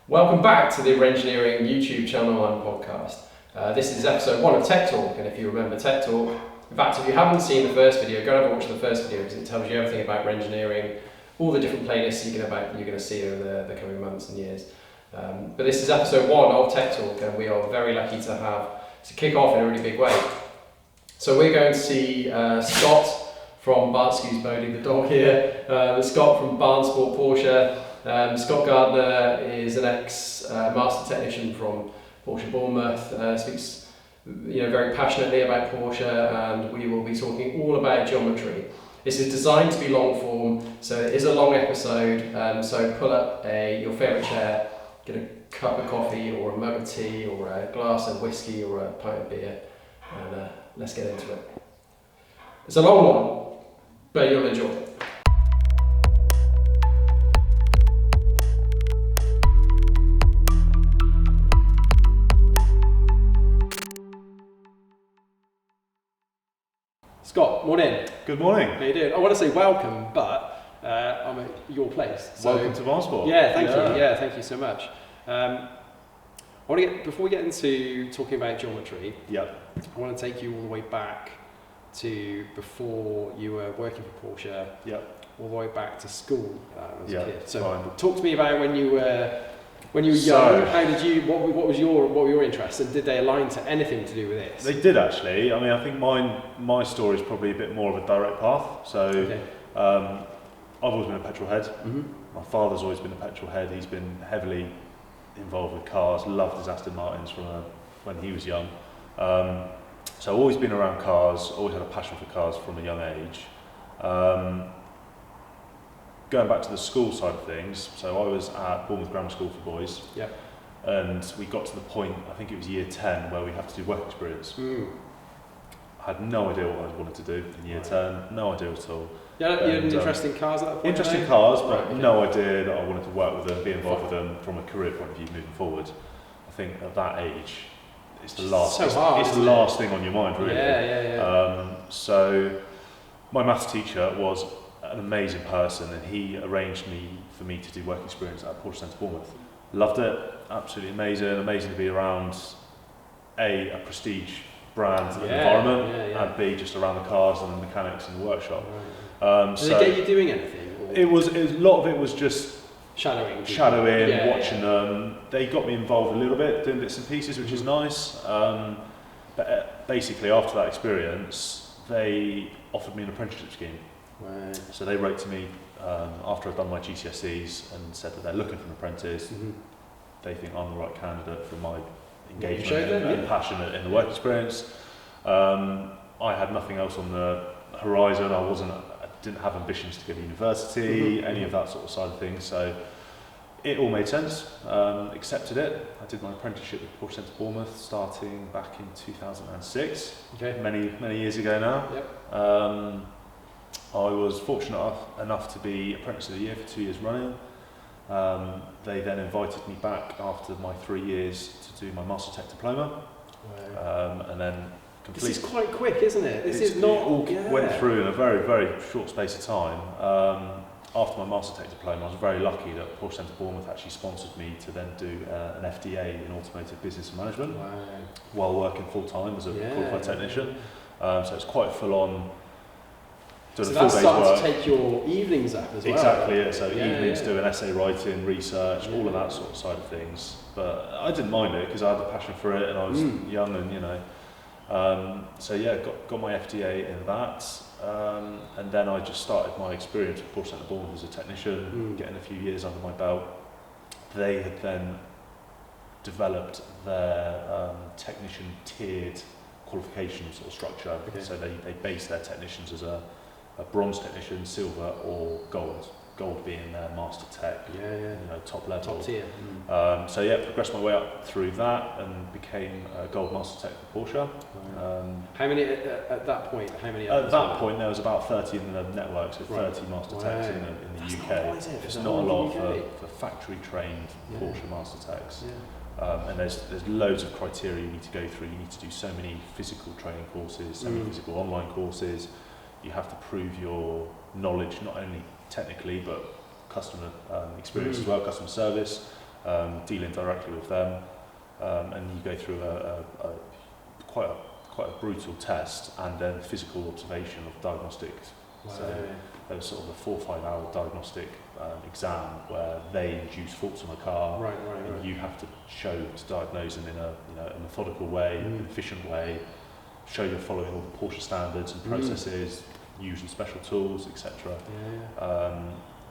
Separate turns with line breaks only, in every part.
Welcome back to the Renngineering YouTube channel and podcast. This is episode 1 of Tech Talk, and if you remember Tech Talk, in fact if you haven't seen the first video, go and have a watch the first video because it tells you everything about Renngineering, all the different playlists you're going to see over the coming months and years. But this is episode 1 of Tech Talk, and we are very lucky to kick off in a really big way. So we're going to see Scott from excuse Bodie the dog here, Scott from Bahnsport Porsche. Scott Gardner is an ex-master technician from Porsche Bournemouth, speaks very passionately about Porsche, and we will be talking all about geometry. This is designed to be long form, so it is a long episode, so pull up your favourite chair, get a cup of coffee or a mug of tea or a glass of whiskey or a pint of beer, and let's get into it. It's a long one, but you'll enjoy it. Scott, morning.
Good morning.
How you doing? I want to say welcome, but I'm at your place.
So welcome to Bahnsport.
Yeah, thank you. Yeah, thank you so much. Before we get into talking about geometry, I want to take you all the way back to before you were working for Porsche. All the way back to school as a kid. So talk to me about when you were young. How did you? What were your interests, and did they align to anything to do with this?
They did actually. I mean, I think my story is probably a bit more of a direct path. So I've always been a petrol head. Mm-hmm. My father's always been a petrol head. He's been heavily involved with cars. Loved his Aston Martins from when he was young. So I've always been around cars. Always had a passion for cars from a young age. Going back to the school side of things, so I was at Bournemouth Grammar School for boys, and we got to the point, I think it was year 10, where we had to do work experience. I had no idea what I wanted to do in year 10, no idea at all.
You had an interest in cars at that point?
Interest in cars, but no idea that I wanted to work with them, be involved with them from a career point of view moving forward. I think at that age, it's the last, it's the last thing on your mind, really. So my maths teacher was an amazing person, and he arranged for me to do work experience at Porsche Centre Bournemouth. Loved it, absolutely amazing to be around a prestige brand and environment, and B, just around the cars and the mechanics in the workshop.
Did they get you doing anything?
It was a lot of it was just
shadowing,
watching them. They got me involved a little bit, doing bits and pieces, which is nice. But basically, after that experience, they offered me an apprenticeship scheme.
Right.
So they wrote to me after I'd done my GCSEs and said that they're looking for an apprentice. Mm-hmm. They think I'm the right candidate for my engagement and passion in the work experience. I had nothing else on the horizon. I didn't have ambitions to go to university, any of that sort of side of things. So it all made sense. Accepted it. I did my apprenticeship with Porsche Centre Bournemouth starting back in 2006. Many years ago now. I was fortunate enough to be Apprentice of the Year for 2 years running. They then invited me back after my 3 years to do my Master Tech Diploma. And then completely...
This is quite quick, isn't it?
It all went through in a very, very short space of time. After my Master Tech Diploma, I was very lucky that Porsche Centre Bournemouth actually sponsored me to then do an FDA in Automotive Business and Management while working full-time as a qualified technician. So it's quite full-on.
So that started to take your evenings up as well.
Exactly, so evenings doing essay writing, research, all of that sort of side of things. But I didn't mind it because I had the passion for it, and I was young, and got my FDA in that, and then I just started my experience with Porsche Centre Bournemouth as a technician, getting a few years under my belt. They had then developed their technician tiered qualification sort of structure. So they base their technicians as a bronze technician, silver or gold. Gold being their master tech, top level.
Top tier.
Progressed my way up through that and became a gold master tech for Porsche.
How many at that point?
At that point, there was about 30 in the network, so 30 master techs in the UK. It's not a lot for factory trained Porsche master techs. And there's loads of criteria you need to go through. You need to do so many physical training courses, semi-physical online courses. You have to prove your knowledge not only technically but customer experience as well, customer service. dealing directly with them, and you go through quite a brutal test and then physical observation of diagnostics.
Wow.
So there was sort of a 4 or 5 hour diagnostic exam where they induce faults on the car, and you have to show to diagnose them in a methodical way, an efficient way, show you're following all the Porsche standards and processes, using special tools, etc.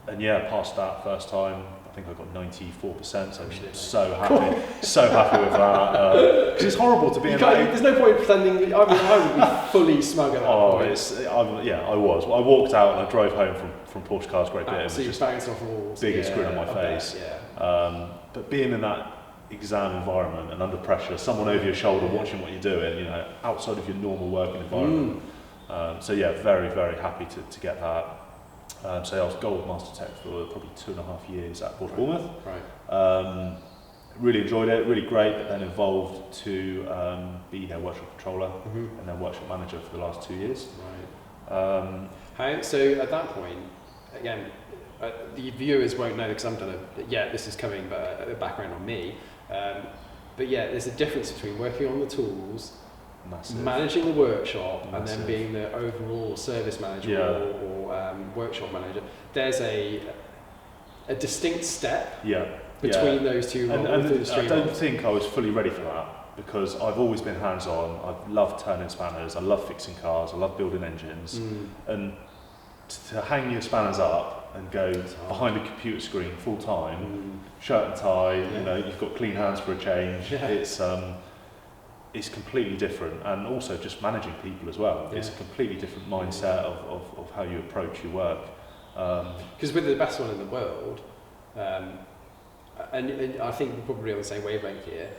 And passed that first time. I think I got 94%, so I'm so happy, so happy with that. Because it's horrible to be in that.
There's no point pretending. I would be fully smug at that point.
I was. I walked out and I drove home from Porsche Cars Great Britain.
So just bouncing off walls.
Biggest grin on my face. But being in that exam environment and under pressure, someone over your shoulder watching what you're doing, outside of your normal working environment. Very, very happy to get that. So I was Gold Master Tech for probably 2.5 years at Bahnsport Bournemouth.
Right.
Really enjoyed it, really great, but then evolved to be their workshop controller and then workshop manager for the last 2 years.
Right. So at that point, again, the viewers won't know because I'm done this is coming, but a background on me. But yeah, there's a difference between working on the tools,
Massive.
managing the workshop,
Massive.
and then being the overall service manager or workshop manager. There's a distinct step between those two roles.
And I don't think I was fully ready for that because I've always been hands-on. I've loved turning spanners, I love fixing cars, I love building engines, and to hang your spanners up and go behind a computer screen full time, shirt and tie, you've got clean hands for a change. It's completely different, and also just managing people as well. It's a completely different mindset of how you approach your work.
Because with the best one in the world, and I think we're probably on the same wavelength here,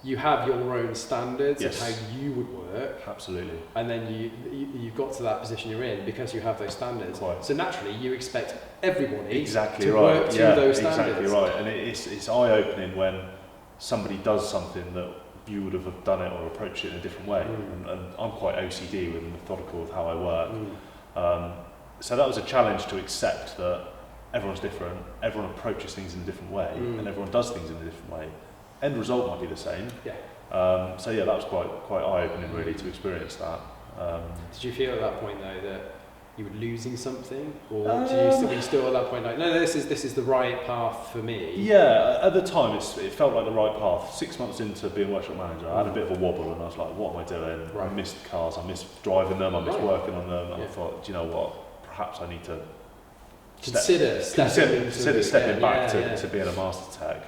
you have your own standards of how you would work.
Absolutely.
And then you've got to that position you're in because you have those standards.
Quite.
So naturally you expect everybody
to
work to those standards.
Exactly right. And it's eye-opening when somebody does something that you would have done it or approached it in a different way. And I'm quite OCD with methodical with how I work. So that was a challenge to accept that everyone's different, everyone approaches things in a different way, and everyone does things in a different way. End result might be the same. That was quite eye-opening really to experience that.
Did you feel at that point though that you were losing something, or were you still at that point like, no, this is the right path for me?
Yeah, at the time it felt like the right path. 6 months into being workshop manager, I had a bit of a wobble and I was like, what am I doing? I missed cars, I missed driving them, I missed working on them, and I thought, do you know what? Perhaps I need to
consider
stepping back to being a master tech.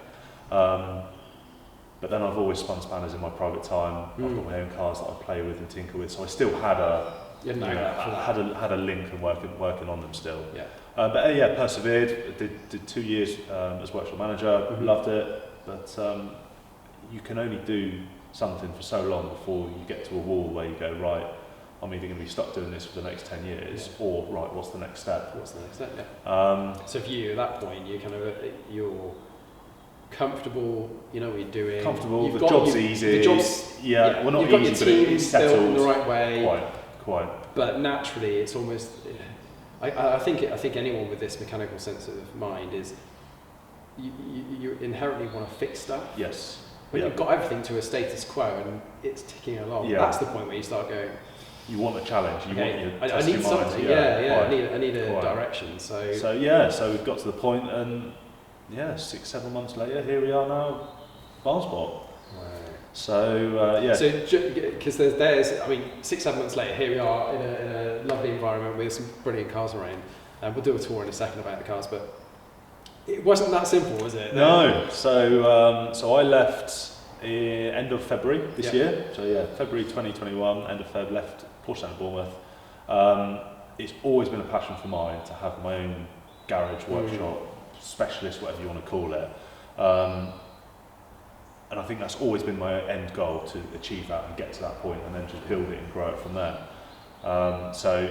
But then I've always spun spanners in my private time. I've got my own cars that I play with and tinker with, so I still had a link and working on them still. Persevered. Did 2 years as workshop manager. Loved it, but you can only do something for so long before you get to a wall where you go, right, I'm either going to be stuck doing this for the next 10 years, or right, what's the next step? So
for you at that point, you're comfortable, you know what you're doing.
Comfortable, the job's easy. Well, not
you've
easy,
got your
but
team
it's settled
built in the right way.
Quite.
But naturally, it's almost. I think anyone with this mechanical sense of mind is you inherently want to fix stuff.
Yes.
When you've got everything to a status quo and it's ticking along, that's the point where you start going.
You want a challenge. You want
I need something. I need a direction. So
we've got to the point, and 6-7 months later, here we are now, Bahnsport. So
because there's 6-7 months later, here we are in a lovely environment with some brilliant cars around. We'll do a tour in a second about the cars, but it wasn't that simple, was it?
No. So I left end of February this year. So February 2021, end of Feb, left Porsche Centre Bournemouth. It's always been a passion for mine to have my own garage, workshop, specialist, whatever you want to call it. And I think that's always been my end goal, to achieve that and get to that point and then just build it and grow it from there. So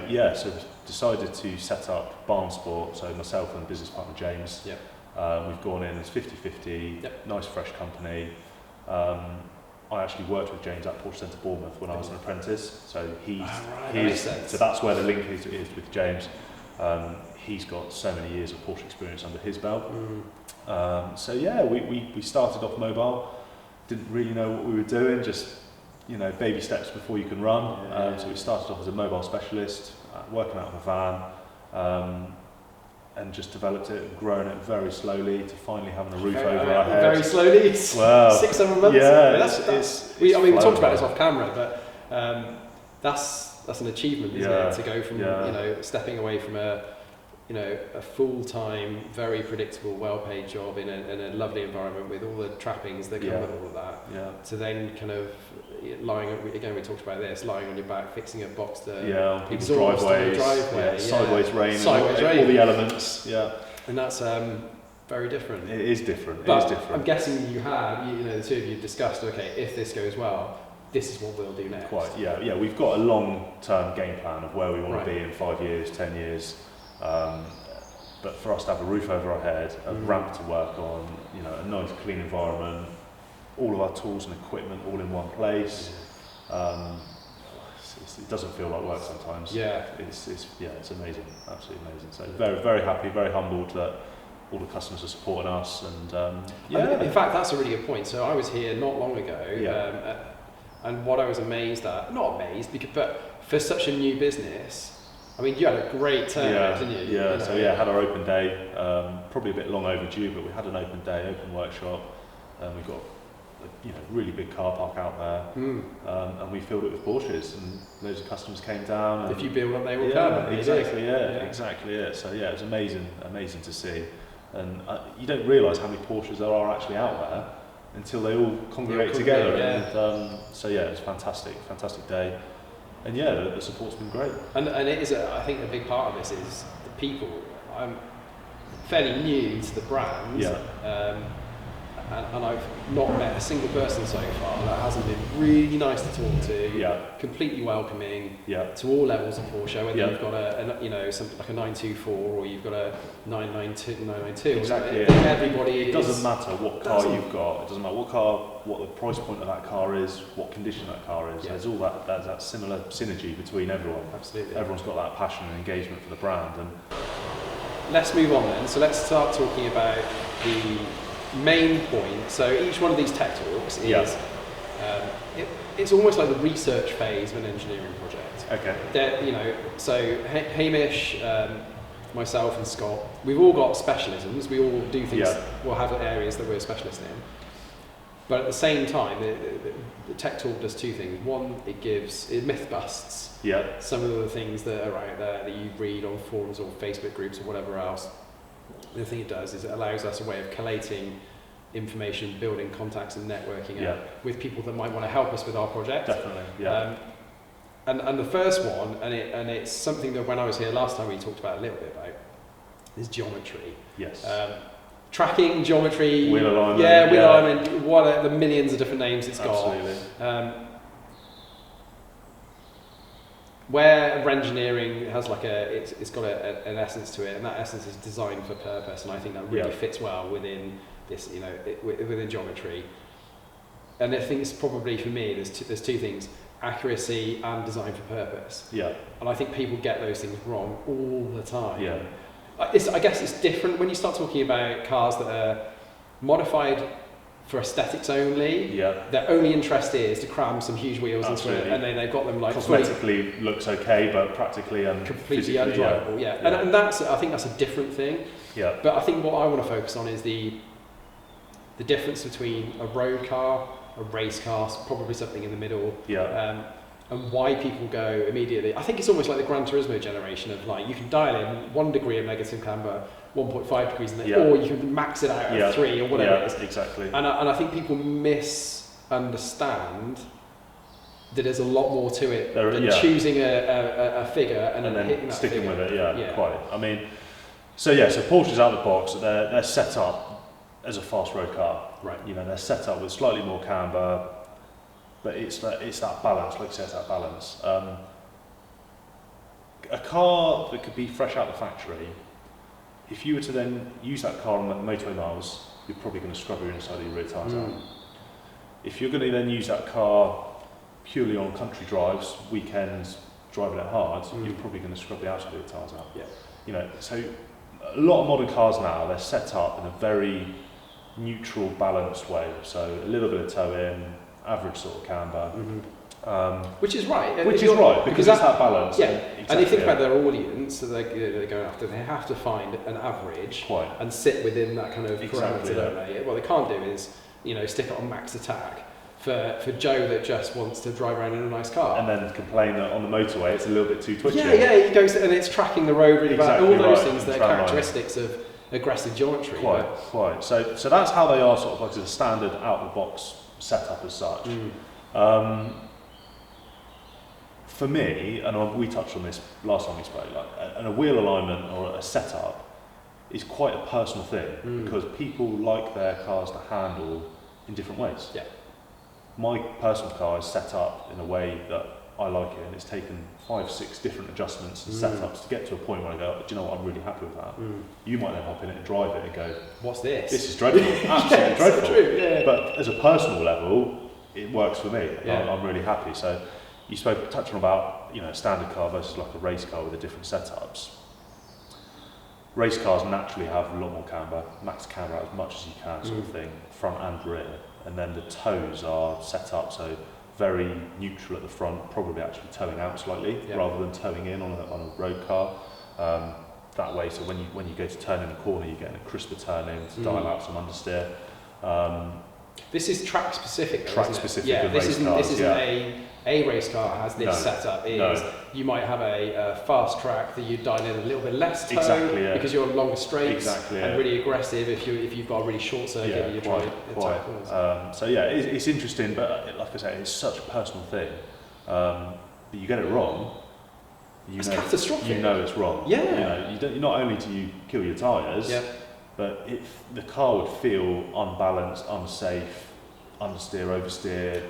decided to set up Bahnsport, so myself and business partner James. We've gone in as 50-50, nice fresh company. I actually worked with James at Porsche Centre Bournemouth when I was an apprentice, so so that's where the link is with James. He's got so many years of Porsche experience under his belt. So yeah, we started off mobile, didn't really know what we were doing, just baby steps before you can run. So we started off as a mobile specialist, working out of a van, and just developed it and grown it very slowly to finally having a roof over our head.
Very slowly,
well,
6-7 months.
Yeah,
we talked about this off camera, but that's an achievement, isn't it? To go from stepping away from a full-time, very predictable, well-paid job in a lovely environment with all the trappings that come with all of that, to then kind of lying, again we talked about this, lying on your back, fixing a box to exhaust on the driveway,
sideways rain, all the elements,
and that's very different.
It is different.
But
it is different.
I'm guessing you have, the two of you discussed, okay, if this goes well, this is what we'll do next.
Quite, yeah. We've got a long-term game plan of where we want to be in 5 years, 10 years. But for us to have a roof over our head, a ramp to work on, a nice clean environment, all of our tools and equipment all in one place. It doesn't feel like work sometimes. It's amazing, absolutely amazing. So very, very happy, very humbled that all the customers are supporting us. And
in fact, that's a really good point. So I was here not long ago, and what I was amazed at, not amazed, but for such a new business, I mean, you had a great turnout, didn't you?
Yeah, so had our open day, probably a bit long overdue, but we had an open day, open workshop, and we've got a really big car park out there, and we filled it with Porsches, and loads of customers came down.
If you build them, they will come.
Exactly it. So it was amazing to see, and you don't realise how many Porsches there are actually out there until they all congregate together. And it was fantastic day. And the support's been great. And
it is, I think, a big part of this is the people. I'm fairly new to the brand, and I've not met a single person so far that hasn't been really nice to talk to, completely welcoming to all levels of Porsche, whether you've got something like a 924 or you've got a 992.
Exactly.
Everybody.
It doesn't matter what car you've got. It doesn't matter what the price point of that car is, what condition that car is. There's all that similar synergy between everyone.
Absolutely.
Everyone's got that passion and engagement for the brand. And
let's move on then. So let's start talking about the main point. So each one of these tech talks is it's almost like the research phase of an engineering project.
Okay.
So Hamish, myself and Scott, we've all got specialisms. We all do things. We'll have areas that we're specialists in. But at the same time, the tech talk does two things. One, it myth busts some of the things that are out there that you read on forums or Facebook groups or whatever else. The thing it does is it allows us a way of collating information, building contacts and networking with people that might want to help us with our project.
Definitely,
and the first one, and it's something that when I was here last time we talked about a little bit about, is geometry.
Yes.
Tracking, geometry,
wheel alignment.
Wheel alignment, what are the millions of different names it's got.
Absolutely.
Where Renngineering has it's got an essence to it, and that essence is designed for purpose, and I think that really fits well within this, within geometry. And I think it's probably, for me, there's two things: accuracy and design for purpose. And I think people get those things wrong all the time. I guess it's different when you start talking about cars that are modified for aesthetics only. Their only interest is to cram some huge wheels into it, and then they've got them
cosmetically looks okay, but practically and
completely undrivable. And that's, I think that's a different thing. But I think what I want to focus on is the difference between a road car, a race car, probably something in the middle. And why people go immediately. I think it's almost like the Gran Turismo generation of you can dial in 1 degree of negative camber, 1.5 degrees in there, or you can max it out at 3 or whatever it is.
Exactly.
And I think people misunderstand that there's a lot more to it than choosing a figure and then hitting that
sticking
figure.
with it. Quite. I mean, so Porsche's out of the box. They're set up as a fast road car.
Right.
They're set up with slightly more camber. But it's that balance, like you said, it's that balance. A car that could be fresh out of the factory, if you were to then use that car on motorway miles, you're probably going to scrub your inside of your rear tyres out. If you're going to then use that car purely on country drives, weekends, driving it hard, you're probably going to scrub the outside of your tyres out. So a lot of modern cars now, they're set up in a very neutral, balanced way. So a little bit of toe in, average sort of camber.
Which is right.
Which is right, because it's that balance.
Yeah, exactly, and you think about their audience that they're going after, they have to find an average and sit within that kind of parameter, don't they? What they can't do is, stick it on max attack for Joe that just wants to drive around in a nice car.
And then complain that on the motorway it's a little bit too twitchy.
Yeah, he goes and it's tracking the road really bad. All those things that are characteristics of aggressive geometry.
Quite. So that's how they are, sort of like a standard out-of-the-box setup as such. For me, and we touched on this last time we spoke, and a wheel alignment or a setup is quite a personal thing because people like their cars to handle in different ways.
Yeah.
My personal car is set up in a way that I like it, and it's taken 5-6 different adjustments and setups to get to a point where I go, do you know what, I'm really happy with that. You might then hop in it and drive it and go,
what's this?
This is dreadful, absolutely dreadful.
So true, yeah.
But as a personal level, it works for me. I'm really happy. So you touched on about a standard car versus like a race car with the different setups. Race cars naturally have a lot more camber, max camber out as much as you can, sort of thing, front and rear. And then the toes are set up so very neutral at the front, probably actually towing out slightly rather than towing in on a road car. That way, so when you go to turn in a corner, you're getting a crisper turn in to dial out some understeer.
This is track specific.
Track specific.
Yeah, this isn't a race car has this setup. You might have a fast track that you dial in a little bit less toe because you're on longer straights and really aggressive if you've got a really short circuit and you're trying to attack corners.
So it's interesting, but like I say, it's such a personal thing. That you get it wrong,
it's catastrophic.
You know it's wrong.
Yeah.
Not only do you kill your tyres, but the car would feel unbalanced, unsafe, understeer, oversteer.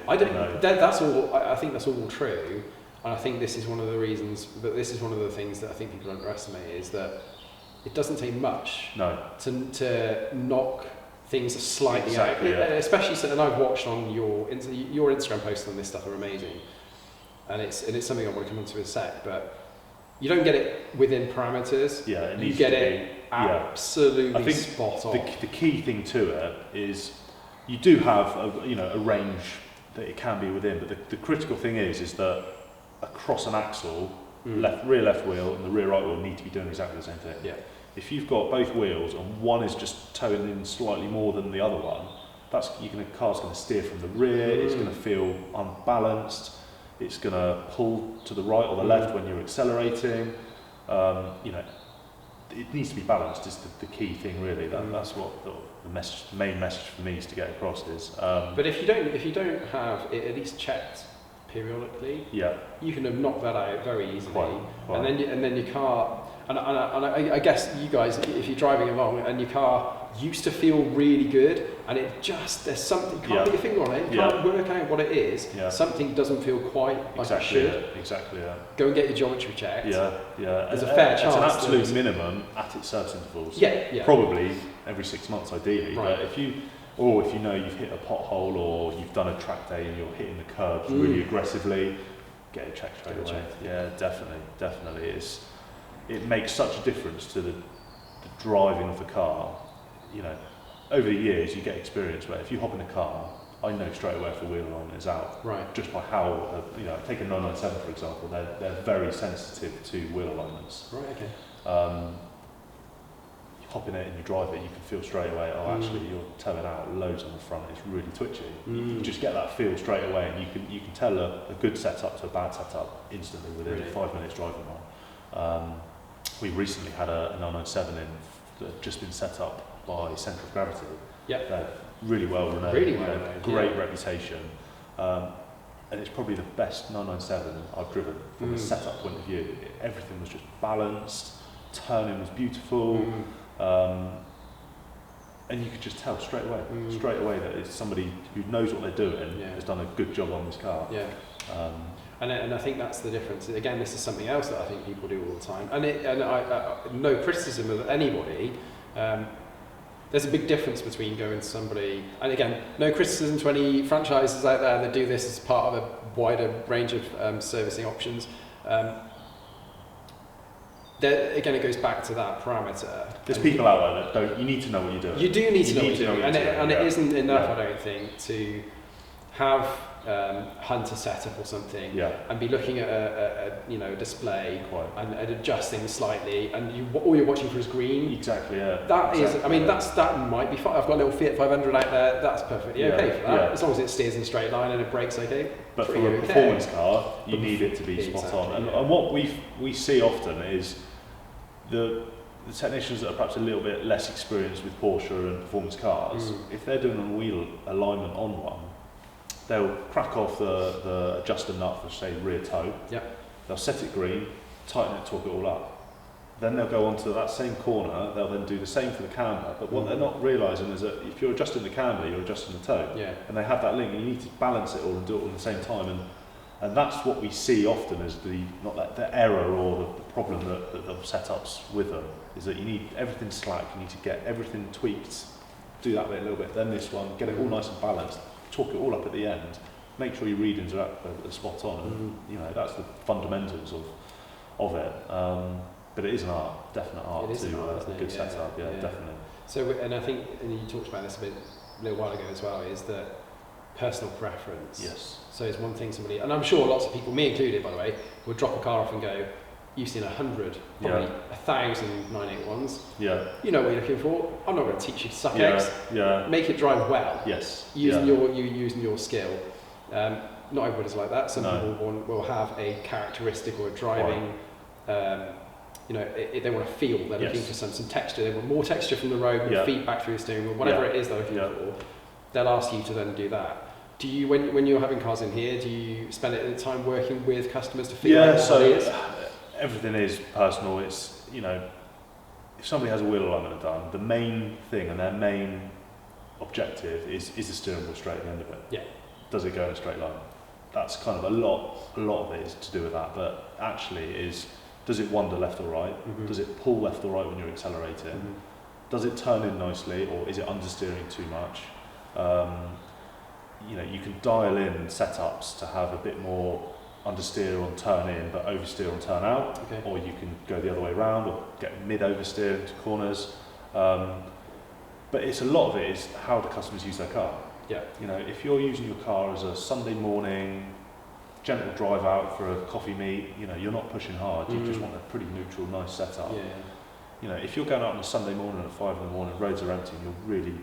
That's all. I think that's all true, and I think this is one of the reasons. But this is one of the things that I think people underestimate is that it doesn't take much to knock things slightly out. Especially, and I've watched on your Instagram posts on this stuff are amazing, and it's something I want to come into in a sec, but. You don't get it within parameters.
Yeah, it needs
you get
to
it absolutely
I think
spot on.
The key thing to it is you do have a range that it can be within, but the critical thing is that across an axle, rear left wheel and the rear right wheel need to be doing exactly the same thing.
Yeah.
If you've got both wheels and one is just towing in slightly more than the other one, the car's going to steer from the rear. It's going to feel unbalanced. It's going to pull to the right or the left when you're accelerating. It needs to be balanced is the key thing really. That's what the main message for me is to get across is.
But if you don't have it at least checked periodically, you can have knocked that out very easily. Quite. And then your car. And I guess you guys, if you're driving along and your car used to feel really good, and there's something, you can't put your finger on it, you can't work out what it is, something doesn't feel quite like it should.
Exactly.
Go and get your geometry checked. There's a fair chance.
It's an absolute minimum at its service intervals. Probably every 6 months ideally. Right. But if you know you've hit a pothole or you've done a track day and you're hitting the curbs really aggressively, get it checked straight away. Yeah, definitely. It makes such a difference to the driving of the car. Over the years you get experience where if you hop in a car, I know straight away if the wheel alignment is out.
Right.
Just by how, take a 997 for example, they're very sensitive to wheel alignments.
Right, okay.
You hop in it and you drive it, you can feel straight away, actually you're towing out loads on the front, it's really twitchy. You just get that feel straight away, and you can tell a good setup to a bad setup instantly within 5 minutes driving one. We recently had a 997 in that had just been set up by Centre of Gravity. They're really well renowned, great reputation, and it's probably the best 997 I've driven from a setup point of view. Everything was just balanced, turning was beautiful, and you could just tell straight away that it's somebody who knows what they're doing, has done a good job on this car. And I think that's the difference. Again, this is something else that I think people do all the time. And I no criticism of anybody. There's a big difference between going to somebody, and again, no criticism to any franchises out there that do this as part of a wider range of servicing options.
again, it goes back to that parameter.
There's people out there that don't. You need to know what you're doing.
You do need to know what you're doing, and it isn't enough, I don't think, to have Hunter set up or something and be looking at a display and adjusting slightly, and all you're watching for is green.
Exactly. Yeah.
That is. I mean, that might be fine. I've got a little Fiat 500 out there. That's perfectly okay for that, as long as it steers in a straight line and it brakes okay.
But for a performance car, you need it to be spot on. And what we see often is the technicians that are perhaps a little bit less experienced with Porsche and performance cars, if they're doing a wheel alignment on one, they'll crack off the adjuster nut for, say, rear toe. They'll set it green, tighten it, torque it all up. Then they'll go onto that same corner, they'll then do the same for the camber. But what they're not realising is that if you're adjusting the camber, you're adjusting the toe. And they have that link, and you need to balance it all and do it all at the same time. And that's what we see often as the error or the problem that the setups with them, is that you need everything slack, you need to get everything tweaked, do that bit a little bit, then this one, get it all nice and balanced, talk it all up at the end, make sure your readings are spot on, and that's the fundamentals of it. But it is an art, definite art to a good setup, definitely.
So, and I think, and you talked about this a little while ago as well, is that personal preference.
Yes.
So it's one thing somebody, and I'm sure lots of people, me included by the way, would drop a car off and go, you've seen 100, probably 1,000 981s. You know what you're looking for. I'm not going to teach you to suck eggs. Make it drive well.
Yes.
Using your skill. Not everybody's like that. Some people will have a characteristic or a driving. They want to feel. They're looking for some texture. They want more texture from the road, more feedback through the steering wheel, whatever it is they're looking for. They'll ask you to then do that. Do you, when you're having cars in here, do you spend any time working with customers to figure out what it is?
Everything is personal. It's, if somebody has a wheel alignment done, the main thing and their main objective is the steering wheel straight at the end of it. Does it go in a straight line? That's kind of a lot of it is to do with that, but actually does it wander left or right? Does it pull left or right when you're accelerating? Does it turn in nicely, or is it understeering too much? You can dial in setups to have a bit more understeer on turn in, but oversteer on turn out, or you can go the other way around, or get mid oversteer into corners. But a lot of it is how the customers use their car. If you're using your car as a Sunday morning gentle drive out for a coffee meet, you're not pushing hard. You just want a pretty neutral, nice setup. If you're going out on a Sunday morning at 5 in the morning, roads are empty, and you're really,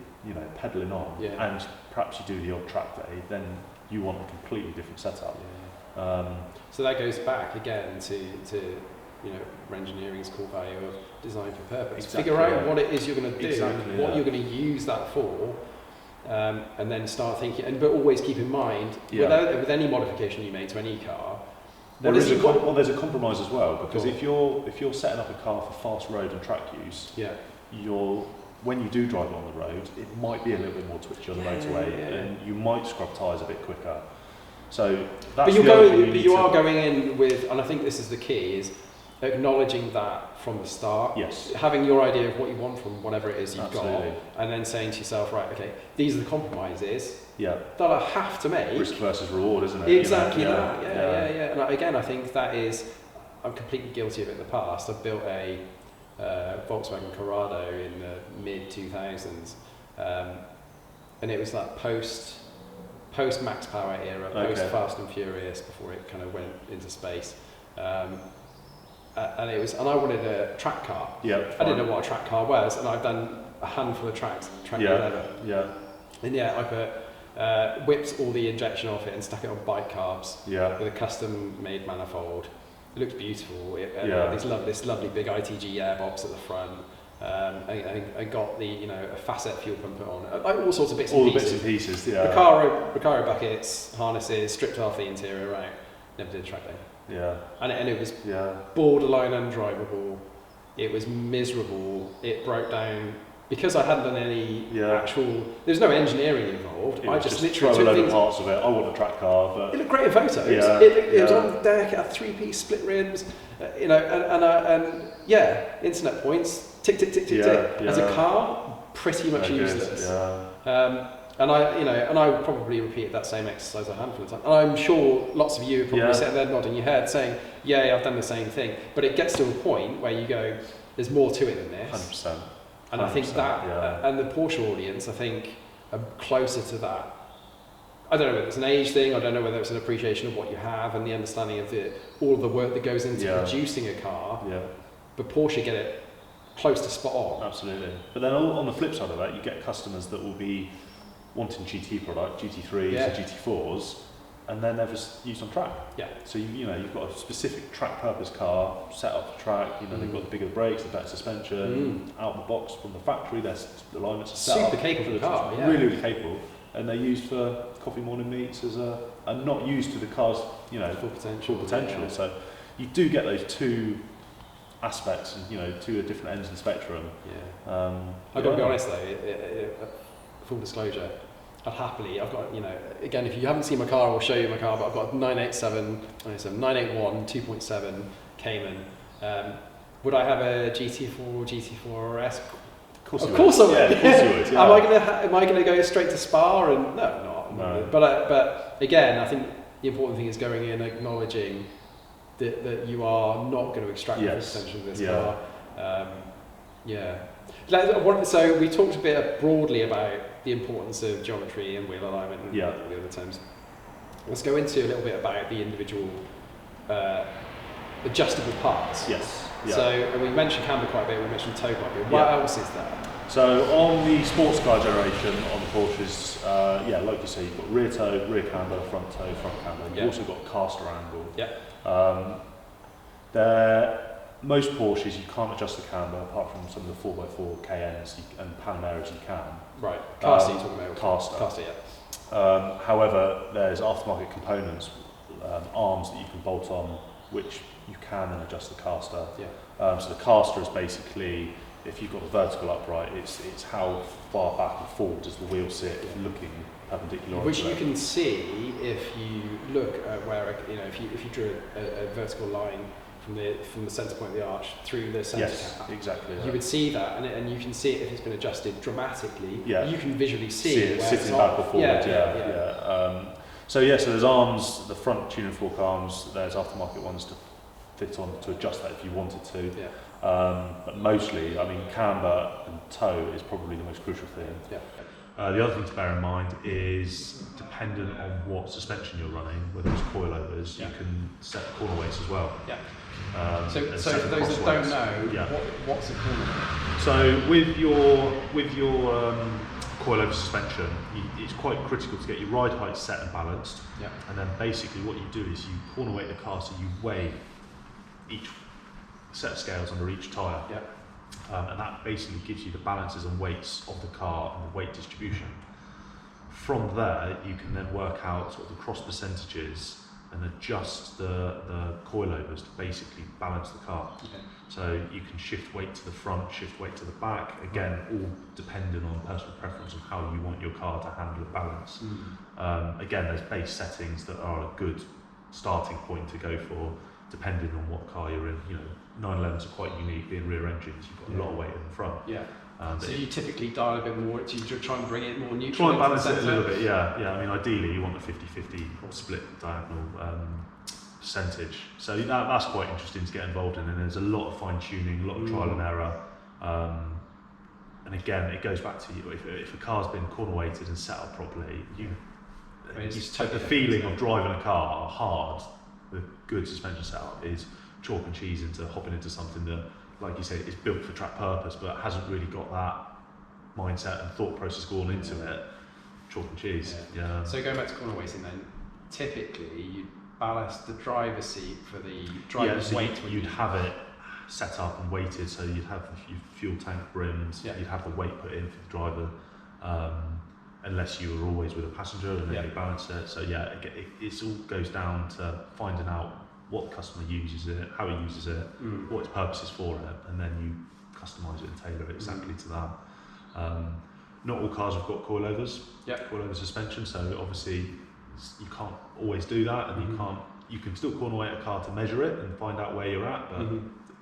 pedalling on, and perhaps you do the odd track day, then you want a completely different setup.
So that goes back again to Renngineering's core value of design for purpose. Figure out what it is you're going to do, what you're going to use that for, and then start thinking. But always keep in mind, with any modification you make to any car,
there's a compromise as well, because if you're setting up a car for fast road and track use, when you do drive along the road, it might be a little bit more twitchy on the motorway, and you might scrub tyres a bit quicker. So that's
you are going in with, and I think this is the key, is acknowledging that from the start. Having your idea of what you want from whatever it is you've got, and then saying to yourself, right, okay, these are the compromises that I have to make.
Risk versus reward, isn't it?
Exactly that. And again, I think that is, I'm completely guilty of it in the past. I've built a Volkswagen Corrado in the mid 2000s, and it was that post Max Power era, post Fast and Furious, before it kind of went into space. And I wanted a track car. I didn't know what a track car was, and I've done a handful of track leather. And I put whipped all the injection off it and stuck it on bike carbs with a custom made manifold. It looked beautiful. This lovely big ITG airbox at the front. I got the a facet fuel pump put on, all sorts of bits and pieces.
All the bits and pieces.
Recaro buckets, harnesses, stripped off the interior out. Never did a track day. And it was borderline undrivable. It was miserable. It broke down because I hadn't done any actual. There's no engineering involved. I just literally
took a load of parts of it. I want a track car, but
it looked great in photos. It was on deck. It had 3-piece split rims. And internet points. Tick tick tick tick tick. As a car, pretty much useless. And And I would probably repeat that same exercise a handful of times. And I'm sure lots of you are probably sitting there nodding your head saying, yeah, I've done the same thing. But it gets to a point where you go, there's more to it than this.
100%.
And I think that, and the Porsche audience, I think, are closer to that. I don't know whether it's an age thing, I don't know whether it's an appreciation of what you have and the understanding of all of the work that goes into producing a car. Yeah. But Porsche get it close to spot on.
Absolutely. But then on the flip side of that, you get customers that will be wanting GT product, GT3s or GT4s, and they're never used on track. Yeah. So you've got a specific track purpose car set up for track. They've got the bigger brakes, the better suspension, out the box from the factory. Their alignments are set up.
Super capable car. Yeah.
Really, really capable, and they're used for coffee morning meets and not used to the car's full potential. Yeah. So you do get those two aspects, and two different ends of the spectrum. Yeah.
I've got to be honest though. Full disclosure, I've got, again, if you haven't seen my car, I'll show you my car, but I've got a 981 2.7 Cayman. Would I have a GT4 GT4RS? Of course I would. Yeah, of course you would. Yeah. Am I going to go straight to Spa? And no. But again, I think the important thing is going in acknowledging that you are not going to extract the potential of this car. So we talked a bit broadly about the importance of geometry and wheel alignment and all the other terms. Let's go into a little bit about the individual adjustable parts.
Yes. Yeah.
So we mentioned camber quite a bit, we mentioned toe quite a bit. What else is there?
So on the sports car generation on the Porsches, like you say, you've got rear toe, rear camber, front toe, front camber. You've also got caster angle. Yeah. Most Porsches you can't adjust the camber apart from some of the 4x4 KNs and Panameras you can.
Right. Caster you're talking about?
Caster, yeah. However, there's aftermarket components, arms that you can bolt on, which you can then adjust the caster. Yeah. So the caster is basically, if you've got a vertical upright, it's how far back and forward does the wheel sit looking perpendicular.
Which you can see if you look at where, if you drew a vertical line from the centre point of the arch through the centre cap.
Exactly.
You would see that, and you can see it if it's been adjusted dramatically. Yeah. You can visually see
it sitting back or forward. So there's arms, the front tuning fork arms. There's aftermarket ones to fit on to adjust that if you wanted to. Yeah. But mostly, camber and toe is probably the most crucial thing. Yeah. The other thing to bear in mind is, dependent on what suspension you're running, whether it's coilovers, you can set corner weights as well. Yeah.
So for those that don't know, what's a corner weight?
So with your coilover suspension, it's quite critical to get your ride height set and balanced. Yeah. And then basically what you do is you corner weight the car, so you weigh each set of scales under each tyre. Yeah. And that basically gives you the balances and weights of the car and the weight distribution. From there, you can then work out sort of the cross percentages and adjust the coilovers to basically balance the car. Okay. So you can shift weight to the front, shift weight to the back, again, all depending on personal preference and how you want your car to handle the balance. Again, there's base settings that are a good starting point to go for, depending on what car you're in. 911s are quite unique, being rear engines, you've got a lot of weight in the front. Yeah.
So you typically dial a bit more, do you try and bring it more neutral?
Try and balance it a little bit, yeah. Ideally you want a 50-50 split diagonal percentage. So that's quite interesting to get involved in, and there's a lot of fine tuning, a lot of trial and error. And again, it goes back to if a car's been corner weighted and set up properly, the feeling of driving a car hard with good suspension setup is chalk and cheese into hopping into something that, like you say, is built for track purpose but hasn't really got that mindset and thought process going into it. Chalk and cheese. Yeah.
So going back to corner weighting then, typically you ballast the driver's seat for the driver's weight.
You'd have it set up and weighted, so you'd have the fuel tank brims, you'd have the weight put in for the driver, unless you were always with a passenger and then you balance it. So it all goes down to finding out what the customer uses it, how he uses it, what its purpose is for it, and then you customise it and tailor it exactly to that. Not all cars have got coilovers, coilover suspension, so obviously you can't always do that, and you can still corner weight a car to measure it and find out where you're at, but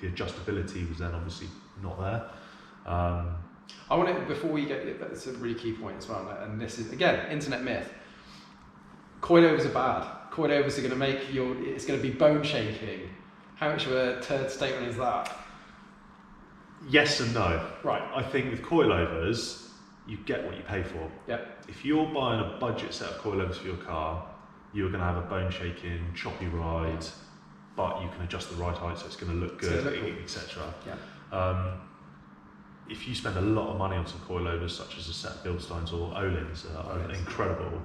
the adjustability was then obviously not there.
I want to, before we get, that's a really key point as well, and this is, again, internet myth. Coilovers are bad. Coilovers are going to make it's going to be bone shaking. How much of a turd statement is that?
Yes and no.
Right.
I think with coilovers, you get what you pay for.
Yep.
If you're buying a budget set of coilovers for your car, you're going to have a bone shaking, choppy ride, but you can adjust the ride height so it's going to look good, etc.
Yeah.
If you spend a lot of money on some coilovers, such as a set of Bilsteins or Öhlins, are incredible.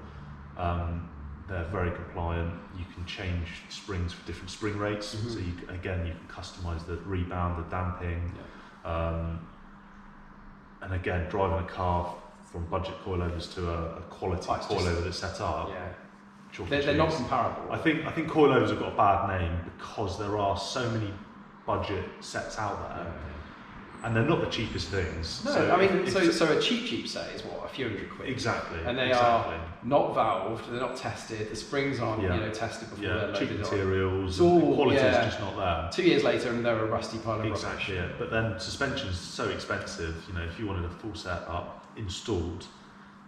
They're very compliant. You can change springs for different spring rates, so you can customise the rebound, the damping. Yeah. And again, driving a car from budget coilovers to a quality coilover that's set up.
Yeah. They're not comparable.
I think coilovers have got a bad name because there are so many budget sets out there.
Yeah.
And they're not the cheapest things.
No, so I mean, so a cheap set is what, a few £100.
Exactly.
And they are not valved, they're not tested, the springs aren't tested before they're loaded
cheap materials,
on.
the quality is just not there.
2 years later and they're a rusty pile of rubbish.
Exactly, yeah. But then suspension's so expensive, if you wanted a full set up, installed,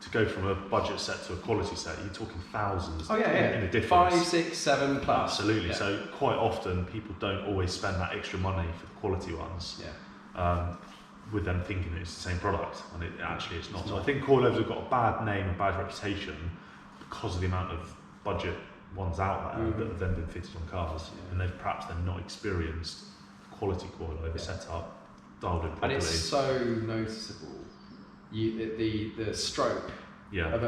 to go from a budget set to a quality set, you're talking thousands in a difference.
5, 6, 7 plus.
Absolutely. Yeah. So quite often people don't always spend that extra money for the quality ones.
Yeah.
With them thinking that it's the same product, and it's not. So I think coilovers have got a bad name, a bad reputation, because of the amount of budget ones out there that have then been fitted on cars, and they're not experienced quality coilover setup, dialed in properly.
And it's so noticeable. The stroke of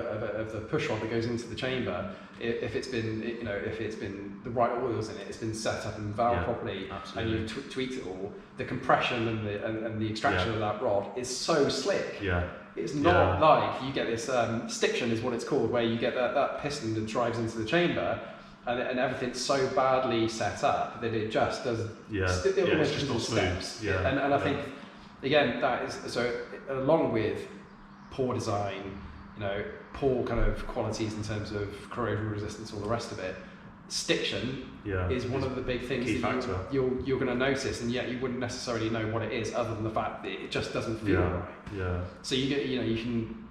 the push rod that goes into the chamber, if it's been the right oils in it, it's been set up and valved properly,
absolutely.
and you've tweaked it all. The compression and the extraction of that rod is so slick.
Yeah.
It's not like you get this stiction is what it's called, where you get that piston that drives into the chamber, and everything's so badly set up that it just does. It almost
just not
steps.
Yeah.
And I think again that is so, along with poor design, poor kind of qualities in terms of corrosion resistance, all the rest of it. Stiction is one of the big things that you're going to notice, and yet you wouldn't necessarily know what it is, other than the fact that it just doesn't feel right.
Yeah.
So you get, you can.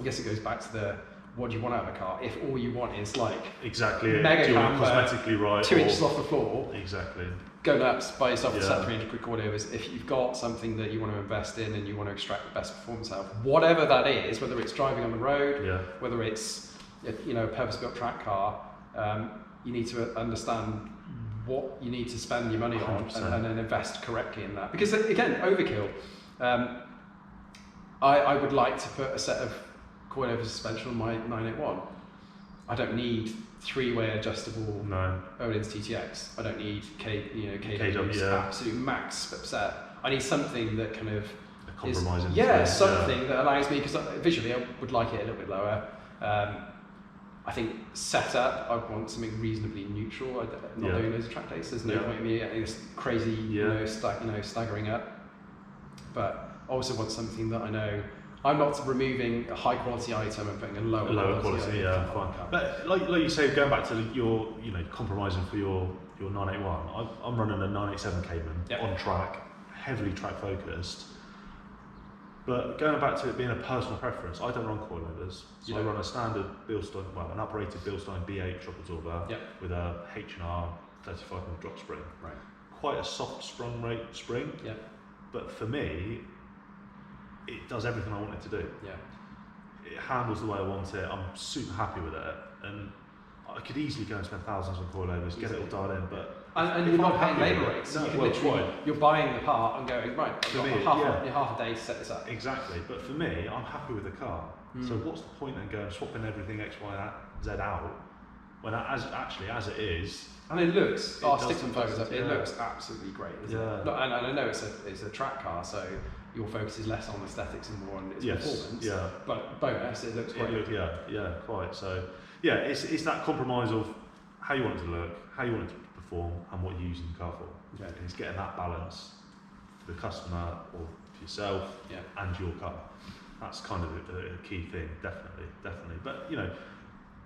I guess it goes back to the what do you want out of a car? If all you want is like mega camber,
cosmetically right,
2 inches off the floor, go nuts, buy yourself a set of 300 quid coilovers. If you've got something that you want to invest in and you want to extract the best performance out of, whatever that is, whether it's driving on the road, whether it's a purpose-built track car, you need to understand what you need to spend your money on and then invest correctly in that. Because again, overkill. I would like to put a set of coilover suspension on my 981. I don't need 3-way adjustable Öhlins TTX. I don't need KW's absolute max set. I need something that kind of
compromising.
Something that allows me, because visually I would like it a little bit lower. I think setup, I want something reasonably neutral. I'm not doing those track days. There's no point in me getting this crazy, staggering up. But I also want something that I know I'm not removing a high quality item and putting a lower quality item.
Fine. But like you say, going back to your compromising for your 981, I'm running a 987 Cayman on track, heavily track focused. But going back to it being a personal preference, I don't run coilovers. So I run a standard Bilstein, an uprated Bilstein B8 shock absorber with a H&R 35mm drop spring.
Right.
Quite a soft sprung rate spring.
Yeah.
But for me, it does everything I want it to do.
Yeah.
It handles the way I want it. I'm super happy with it, and I could easily go and spend thousands on coilovers, get it all dialed in. But
and you're not paying labour rates. You're buying the part and going right. I've got half a day to set this up.
Exactly. But for me, I'm happy with the car. So what's the point then going swapping everything X, Y, Z out when as it is?
And it looks. Stick some photos up. It looks absolutely great. Isn't it? And I know it's a track car, so your focus is less on aesthetics and more on its performance.
Yeah.
But bonus, it looks great.
Quite. So it's that compromise of how you want it to look, how you want it to perform, and what you're using the car for.
Yeah.
And it's getting that balance for the customer or for yourself and your car. That's kind of a key thing, definitely. But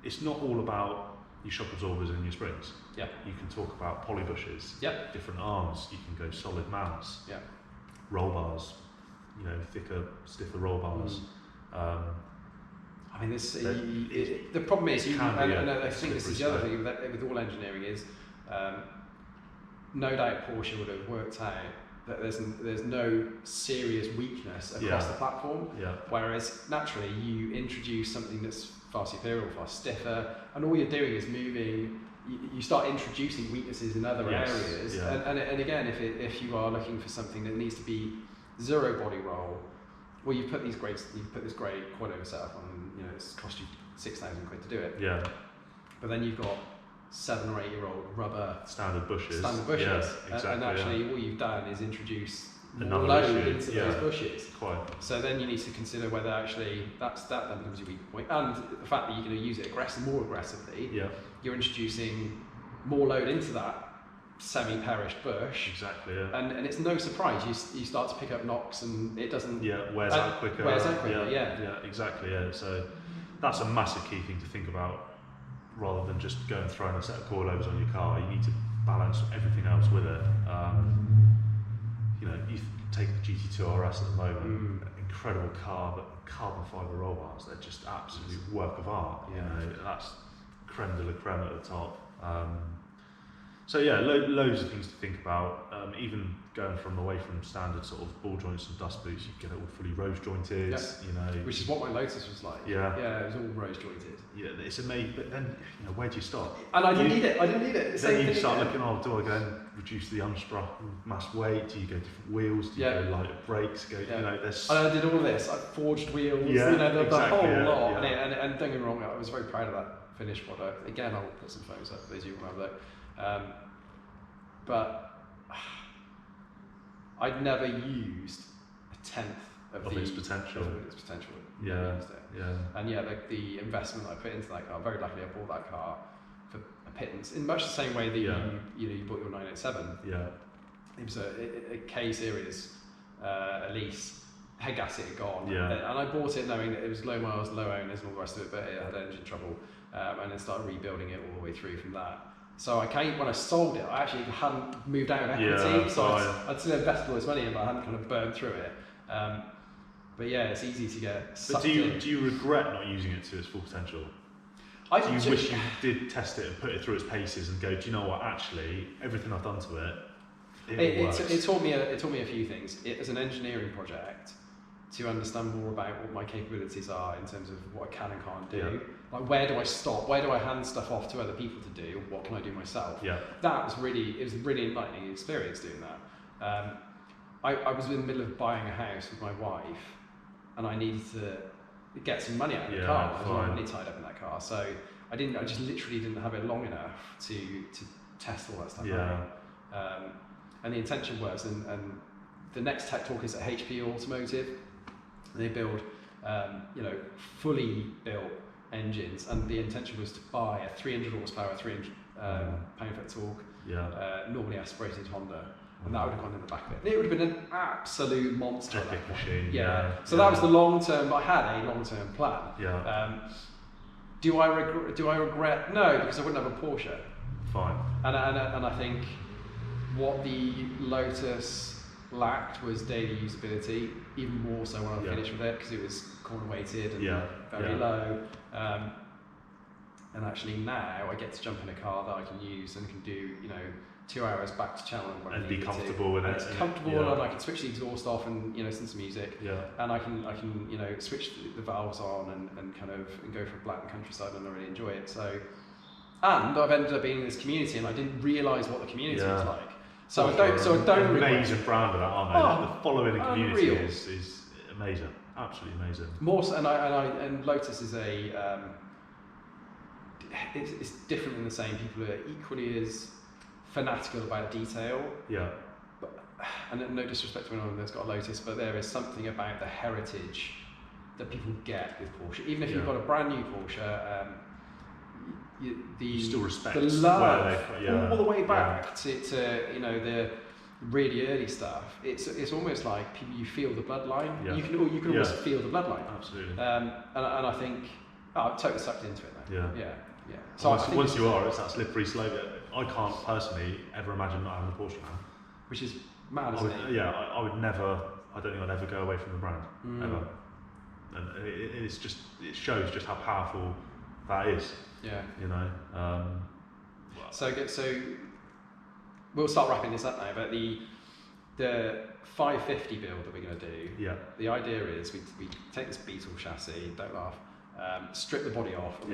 it's not all about your shock absorbers and your springs.
Yeah.
You can talk about poly bushes,
Yeah.
different arms. You can go solid mounts,
Yeah.
roll bars. thicker, stiffer roll bars.
I mean, the problem is, and I think this is the other thing with all engineering is, no doubt Porsche would have worked out that there's no serious weakness across the platform. Yeah. Whereas naturally, you introduce something that's far superior or far stiffer, and all you're doing is moving. You start introducing weaknesses in other areas, and again, if you are looking for something that needs to be zero body roll, well, you put this great coilover setup on. It's cost you £6,000 to do it. Yeah. But then you've got 7 or 8 year old rubber
standard bushes.
Yeah, exactly, and actually, all you've done is introduce more load into those bushes. Quite. So then you need to consider whether actually that then becomes your weak point, and the fact that you're going to use it more aggressively. Yeah. You're introducing more load into that semi-perished bush. Exactly. Yeah. And it's no surprise you start to pick up knocks, and it doesn't. Yeah. Wears out quicker. Yeah. Exactly. Yeah. So that's a massive key thing to think about. Rather than just go and throwing a set of coilovers on your car, you need to balance everything else with it. You take the GT2 RS at the moment, incredible car, but carbon fibre roll bars, they're just absolute work of art. That's creme de la creme at the top. So yeah, loads of things to think about. Even going away from standard sort of ball joints and dust boots, you get it all fully rose jointed. Which is what my Lotus was like. Yeah, it was all rose jointed. Yeah, it's amazing. But then, where do you start? And I didn't need it. Then you start looking. Do I go and reduce the unstrut mass weight? Do you go different wheels? Do you go lighter brakes? There's. And I did all this. I forged wheels. Yeah, the whole lot. Yeah. And don't get me wrong, I was very proud of that finished product. Again, I'll put some photos up for those of you who remember that. But I'd never used a tenth of its potential. Yeah. And the investment I put into that car. Very luckily, I bought that car for a pittance. In much the same way that you bought your 987. Yeah. It was a K series, a lease. Head gasket had gone. Yeah. And I bought it knowing that it was low miles, low owners, and all the rest of it, but it had engine trouble. And then started rebuilding it all the way through from that. So when I sold it, I actually hadn't moved out of equity, so I'd still invested all this money in, but I hadn't kind of burned through it. But yeah, it's easy to get sucked in. Do you regret not using it to its full potential? Do you wish you did test it and put it through its paces and go, do you know what, actually, everything I've done to it works? It taught me a few things. It was an engineering project to understand more about what my capabilities are in terms of what I can and can't do. Yeah. Like, where do I stop? Where do I hand stuff off to other people to do? What can I do myself? Yeah. It was a really enlightening experience doing that. I was in the middle of buying a house with my wife, and I needed to get some money out of the car. I was already tied up in that car, so I just literally didn't have it long enough to test all that stuff out. And the intention was, and the next tech talk is at HP Automotive. They build, fully built engines, and the intention was to buy a 300 horsepower, 300 pound-foot torque, normally aspirated Honda, and that would have gone in the back of it. And it would have been an absolute monster. Epic machine. Yeah. So that was the long-term. I had a long-term plan. Yeah. Do I regret? No, because I wouldn't have a Porsche. Fine. And I think what the Lotus lacked was daily usability, even more so when I finished with it, because it was corner weighted and very low. And actually now I get to jump in a car that I can use and can do 2 hours back to Cheltenham and be comfortable with it. It's comfortable, and I can switch the exhaust off and listen to music. Yeah. And I can switch the valves on and go for a black countryside, and I really enjoy it. So, and I've ended up being in this community, and I didn't realise what the community was like. So I don't amazing brand of that, aren't they? The following the community is amazing, absolutely amazing. More so, and Lotus is it's different in the same. People are equally as fanatical about detail. Yeah. And no disrespect to anyone that's got a Lotus, but there is something about the heritage that people get with Porsche. Even if you've got a brand new Porsche. You still respect the love all the way back to the really early stuff. It's almost like you feel the bloodline. Yeah. You can almost feel the bloodline. Absolutely. And I think I'm totally sucked into it now. Yeah. So once you are, it's that slippery slope. I can't personally ever imagine not having a Porsche now. Which is mad, isn't it? Yeah, I would never
I don't think I'd ever go away from the brand ever. And it shows just how powerful that is.
Yeah.
You know.
So we'll start wrapping this up now. But the 550 build that we're going to do.
Yeah.
The idea is we take this Beetle chassis. Don't laugh. Strip the body off. And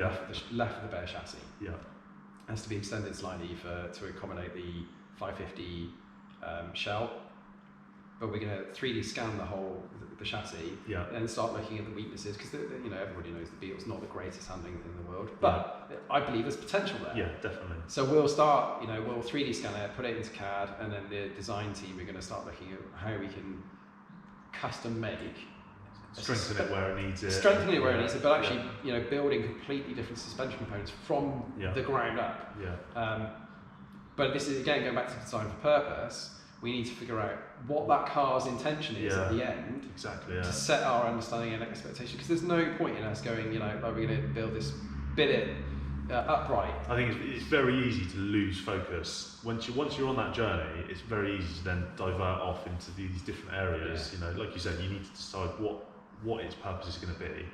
left of the bare chassis.
Yeah.
It has to be extended slightly to accommodate the 550 shell. But we're going to 3D scan the chassis and start looking at the weaknesses, because everybody knows the Beetle's not the greatest handling thing in the world, but I believe there's potential there.
Yeah, definitely.
So we'll start, we'll 3D scan it, put it into CAD, and then the design team are going to start looking at how we can custom make,
strengthen it where it needs it.
Strengthen it where it needs it, but actually, building completely different suspension components from the ground up.
Yeah.
But this is again going back to design for purpose. We need to figure out what that car's intention is at the end,
exactly,
to set our understanding and expectation. Because there's no point in us going, we're going to build this bit upright.
I think it's very easy to lose focus once you're on that journey. It's very easy to then divert off into these different areas.
Yeah.
Like you said, you need to decide what its purpose is going to be.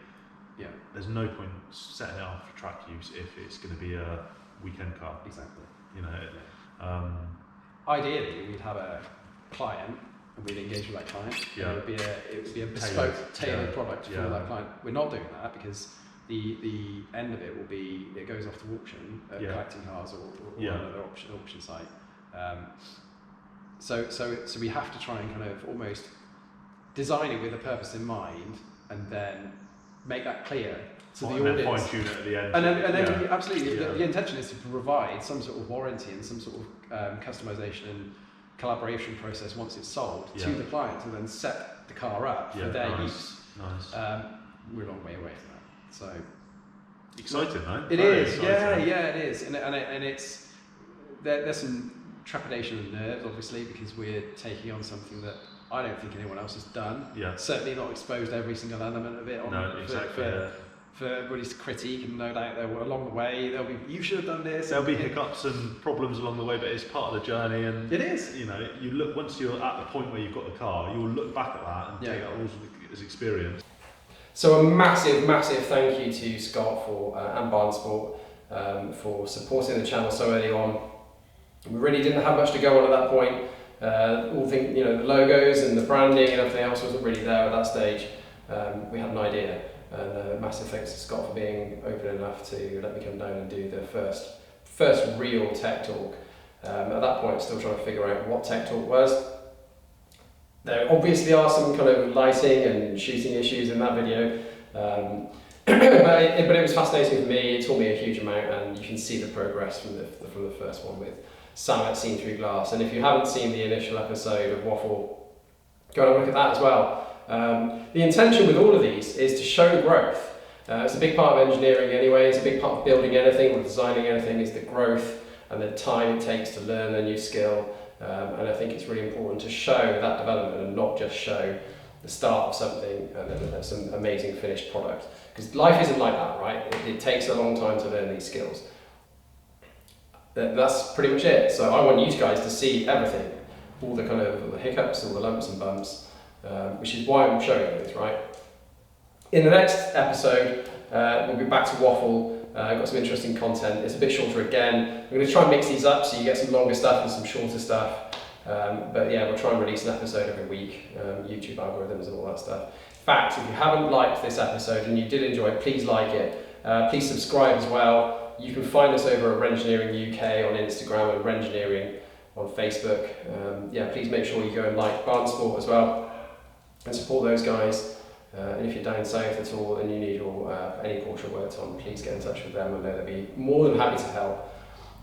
Yeah.
There's no point setting it up for track use if it's going to be a weekend car.
Exactly.
Ideally,
we'd have a client and we'd engage with that client.
Yeah.
It would be a bespoke, tailored product for that client. We're not doing that because the end of it will be, it goes off to auction, collecting cars or another auction site. So we have to try and kind of almost design it with a purpose in mind, and then make that clear to the audience.
Fine tune it at the end.
And then absolutely, the intention is to provide some sort of warranty and some sort of customization and collaboration process once it's sold to the client, to then set the car up for their use.
Nice.
We're a long way away from that. So
exciting, though.
It is. Yeah, it is. And it's there's some trepidation and nerves, obviously, because we're taking on something that I don't think anyone else has done.
Yeah.
Certainly not exposed every single element of it for everybody's critique, and no doubt along the way there'll be, you should have done this.
There'll be hiccups and problems along the way, but it's part of the journey. And
it is.
You look, once you're at the point where you've got the car, you'll look back at that and take that all as experience.
So a massive thank you to Scott and Bahnsport for supporting the channel so early on. We really didn't have much to go on at that point. The logos and the branding and everything else wasn't really there at that stage. We had an idea, and massive thanks to Scott for being open enough to let me come down and do the first real tech talk. At that point, still trying to figure out what tech talk was. There obviously are some kind of lighting and shooting issues in that video, but it was fascinating for me. It taught me a huge amount, and you can see the progress from the first one with Sam at Seen Through Glass. And if you haven't seen the initial episode of Waffle, go and look at that as well. The intention with all of these is to show growth. It's a big part of engineering anyway. It's a big part of building anything or designing anything, is the growth and the time it takes to learn a new skill. And I think it's really important to show that development and not just show the start of something and then there's some amazing finished product. Because life isn't like that, right? It takes a long time to learn these skills. That's pretty much it. So I want you guys to see everything, all the kind of the hiccups, all the lumps and bumps, which is why I'm showing you this, right? In the next episode, we'll be back to Waffle. I've got some interesting content. It's a bit shorter again. We're going to try and mix these up so you get some longer stuff and some shorter stuff. But yeah, we'll try and release an episode every week, YouTube algorithms and all that stuff. In fact, if you haven't liked this episode and you did enjoy it, please like it. Please subscribe as well. You can find us over at Renngineering UK on Instagram and Renngineering on Facebook. Please make sure you go and like Bahnsport as well and support those guys. And if you're down south at all and you need any Porsche worked on, please get in touch with them. I know they'll be more than happy to help.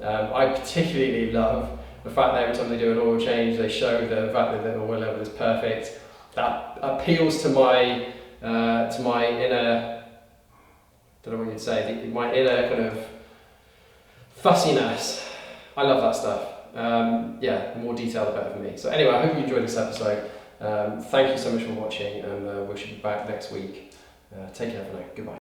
I particularly love the fact that every time they do an oil change, they show the fact that the oil level is perfect. That appeals to my inner, don't know what you'd say, my inner kind of fussiness. I love that stuff. The more detail the better for me. So anyway, I hope you enjoyed this episode. Thank you so much for watching, and we should be back next week. Take care for now. Goodbye.